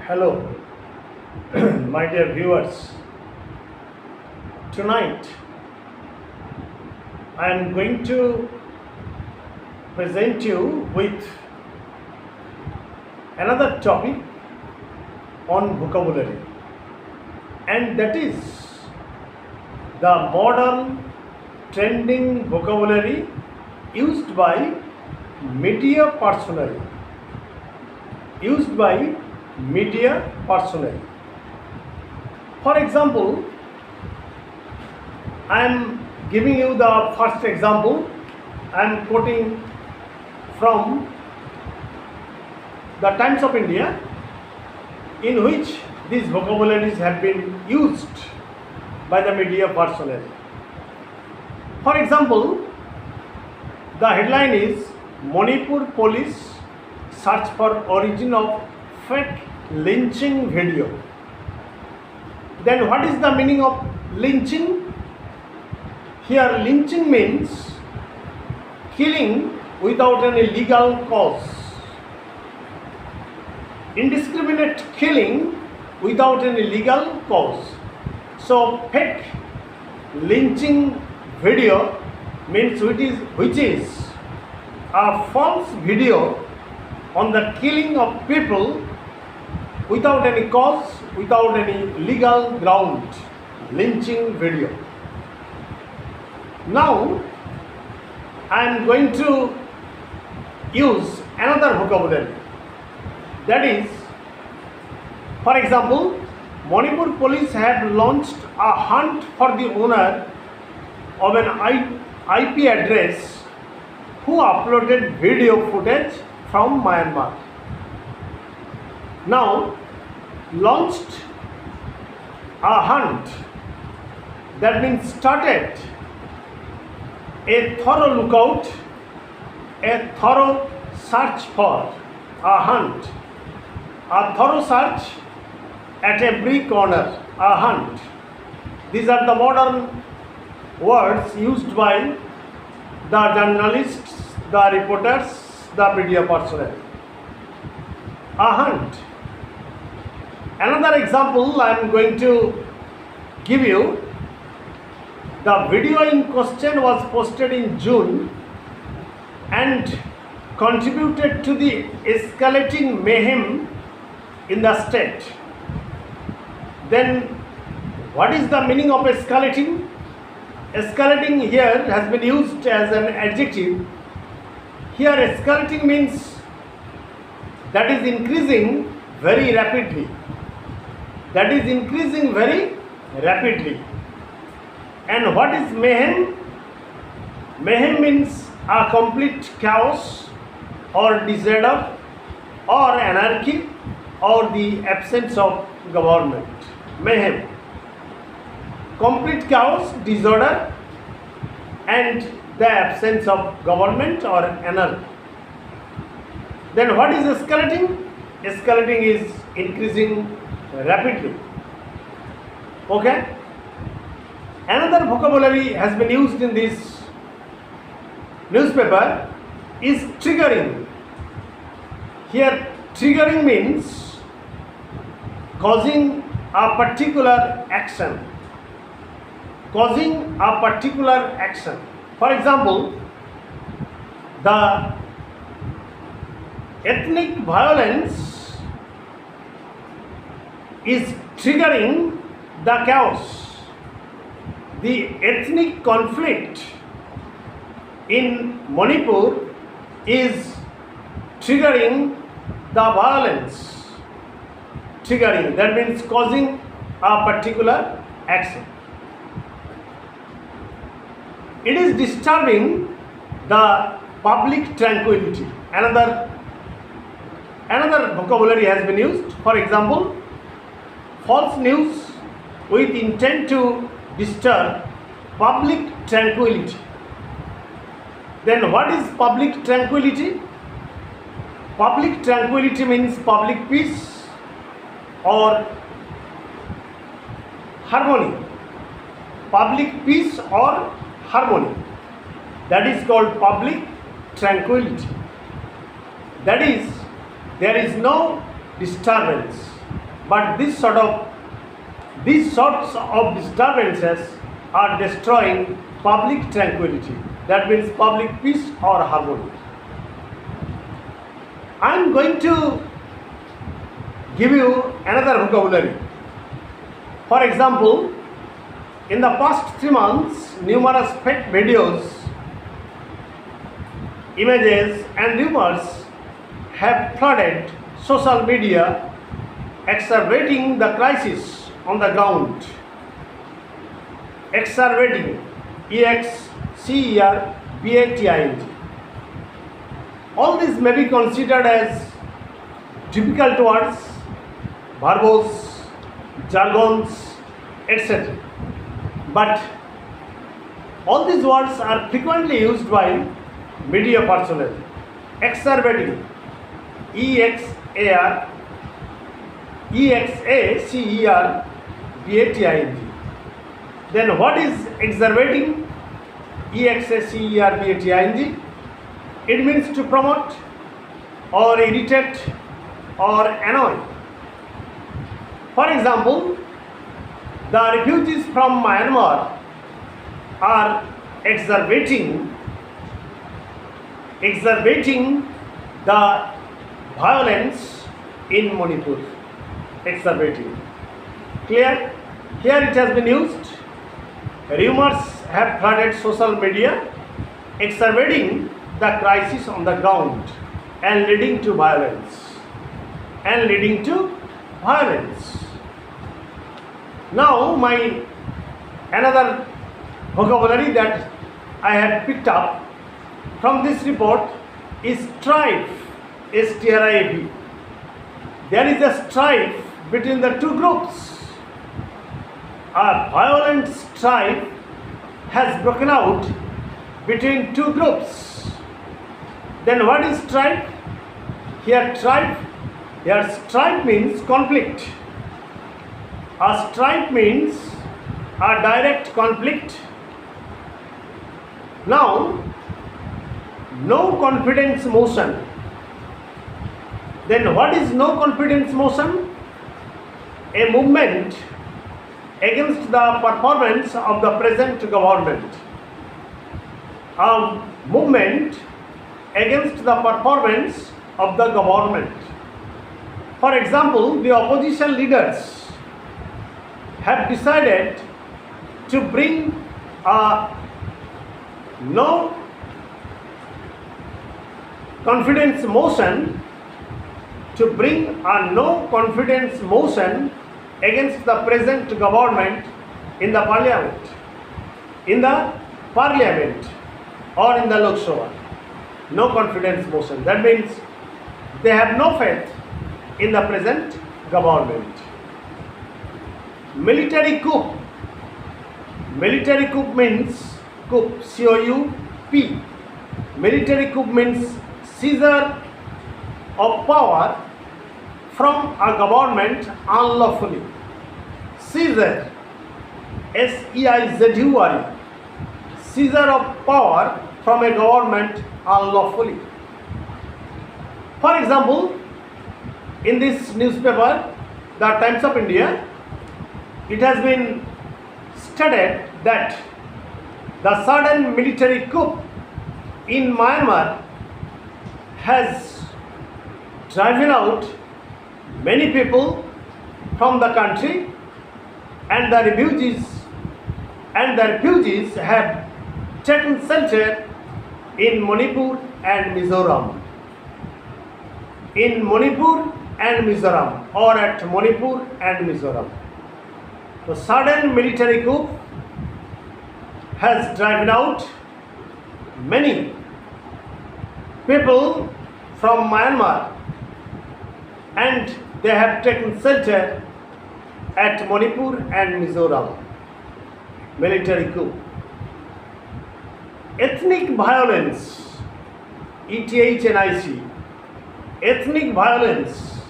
Hello, my dear viewers. Tonight, I am going to present you with another topic on vocabulary, and that is the modern trending vocabulary used by media personnel. For example, I am giving you the first example. I am quoting from the Times of India, in which these vocabularies have been used by the media personnel. For example, the headline is Manipur police search for origin of fake lynching video. Then what is the meaning of lynching? Here lynching means killing without any legal cause. Indiscriminate killing without any legal cause. So fake lynching video means which is a false video on the killing of people without any cause, without any legal ground. Lynching video. Now I am going to use another vocabulary. That is, for example, Manipur police have launched a hunt for the owner of an IP address who uploaded video footage from Myanmar. Now, launched a hunt, that means started a thorough lookout, a thorough search for, a hunt, a thorough search at every corner, a hunt. These are the modern words used by the journalists, the reporters, the media personnel. A hunt. Another example I am going to give you. The video in question was posted in June and contributed to the escalating mayhem in the state. Then what is the meaning of escalating? Escalating here has been used as an adjective. Here escalating means that is increasing very rapidly. That is increasing very rapidly. And what is mayhem? Mayhem means a complete chaos or disorder or anarchy or the absence of government. Mayhem. Complete chaos, disorder and the absence of government or anarchy. Then what is escalating? Escalating is increasing rapidly. Okay? Another vocabulary has been used in this newspaper is triggering. Here triggering means causing a particular action. Causing a particular action. For example, the ethnic violence is triggering the chaos. The ethnic conflict in Manipur is triggering the violence. Triggering, that means causing a particular action. It is disturbing the public tranquility. Another vocabulary has been used. For example, false news with intent to disturb public tranquility. Then what is public tranquility? Public tranquility means public peace or harmony. Public peace or harmony. That is called public tranquility. That is, there is no disturbance. But these sorts of disturbances are destroying public tranquility. That means public peace or harmony. I am going to give you another vocabulary. For example, in the past 3 months, numerous fake videos, images and rumors have flooded social media, exacerbating the crisis on the ground. Exacerbating, EXCERBATING. All these may be considered as difficult words, verbs, jargons, etc. But all these words are frequently used by media personnel. Exacerbating, EXACERBATING. Then what is exacerbating? EXACERBATING. It means to promote or irritate or annoy. For example, the refugees from Myanmar are exacerbating the violence in Manipur. Exacerbating. Clear? Here it has been used. Rumors have flooded social media, exacerbating the crisis on the ground and leading to violence. Now another vocabulary that I have picked up from this report is strife, STRIFE. There is a strife between the two groups. A violent strife has broken out between two groups. Then what is strife? Here strife means conflict. A strife means a direct conflict. Now, no confidence motion. Then what is no confidence motion? A movement against the performance of the present government. A movement against the performance of the government. For example, the opposition leaders have decided to bring a no confidence motion against the present government in the parliament or in the Lok Sabha. No confidence motion. That means they have no faith in the present government. Military coup. Military coup means coup, C-O-U-P. Military coup means seizure of power from a government unlawfully. Seizure, S-E-I-Z-U-R-E. Seizure of power from a government unlawfully. For example, in this newspaper, the Times of India, it has been stated that the sudden military coup in Myanmar has driven out many people from the country, and the refugees have taken shelter in Manipur and Mizoram. Or at Manipur and Mizoram. The sudden military coup has driven out many people from Myanmar, and they have taken shelter at Manipur and Mizoram. Military coup. Ethnic violence, ETHNIC. Ethnic violence,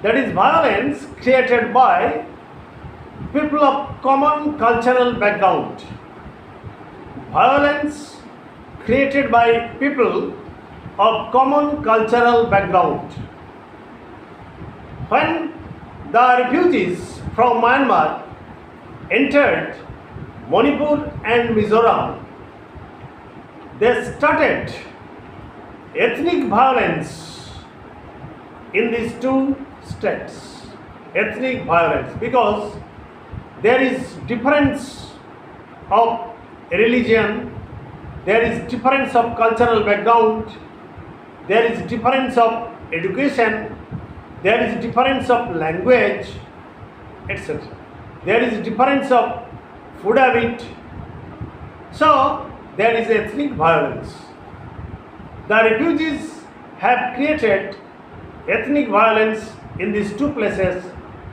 that is violence created by people of common cultural background. Violence created by people of common cultural background. When the refugees from Myanmar entered Manipur and Mizoram, they started ethnic violence in these two states. Ethnic violence, because there is difference of religion, there is difference of cultural background, there is difference of education, there is difference of language, etc. There is difference of food habit. So there is ethnic violence. The refugees have created ethnic violence in these two places,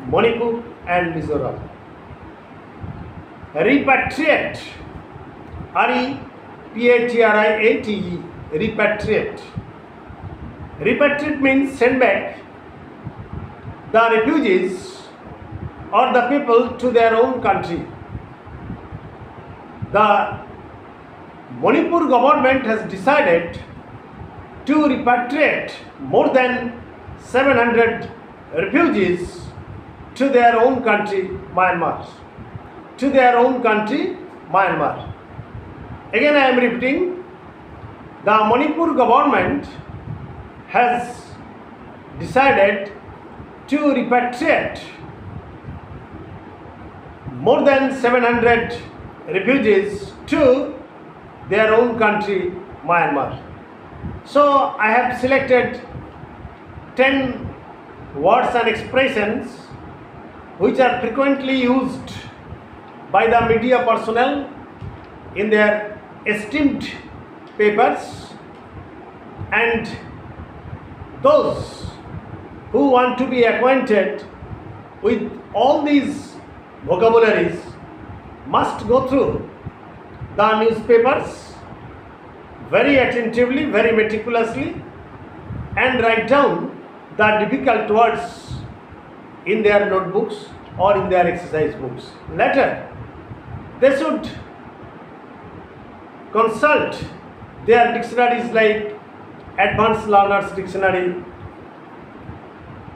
Manipur and Mizoram. Repatriate, R-E-P-A-T-R-I-A-T-E, repatriate. Repatriate means send back the refugees or the people to their own country. The Manipur government has decided to repatriate more than 700 refugees to their own country, Myanmar. To their own country, Myanmar. Again I am repeating, the Manipur government has decided to repatriate more than 700 refugees to their own country, Myanmar. So I have selected 10 words and expressions which are frequently used by the media personnel in their esteemed papers, and those who want to be acquainted with all these vocabularies must go through the newspapers very attentively, very meticulously, and write down the difficult words in their notebooks or in their exercise books. Later, they should consult their dictionaries like Advanced Learners Dictionary,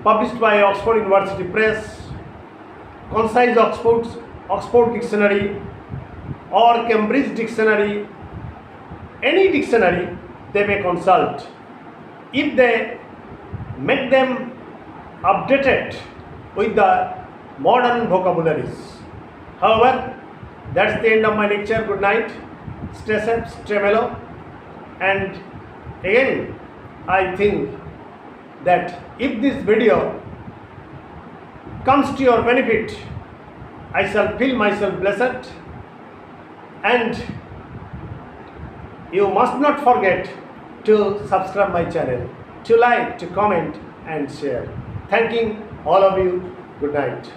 published by Oxford University Press, Concise Oxford Dictionary, or Cambridge Dictionary. Any dictionary they may consult if they make them updated with the modern vocabularies. However, that's the end of my lecture. Good night. Stay safe, stay mellow. And again, I think that if this video comes to your benefit, I shall feel myself blessed. And you must not forget to subscribe my channel, to like, to comment and share. Thanking all of you. Good night.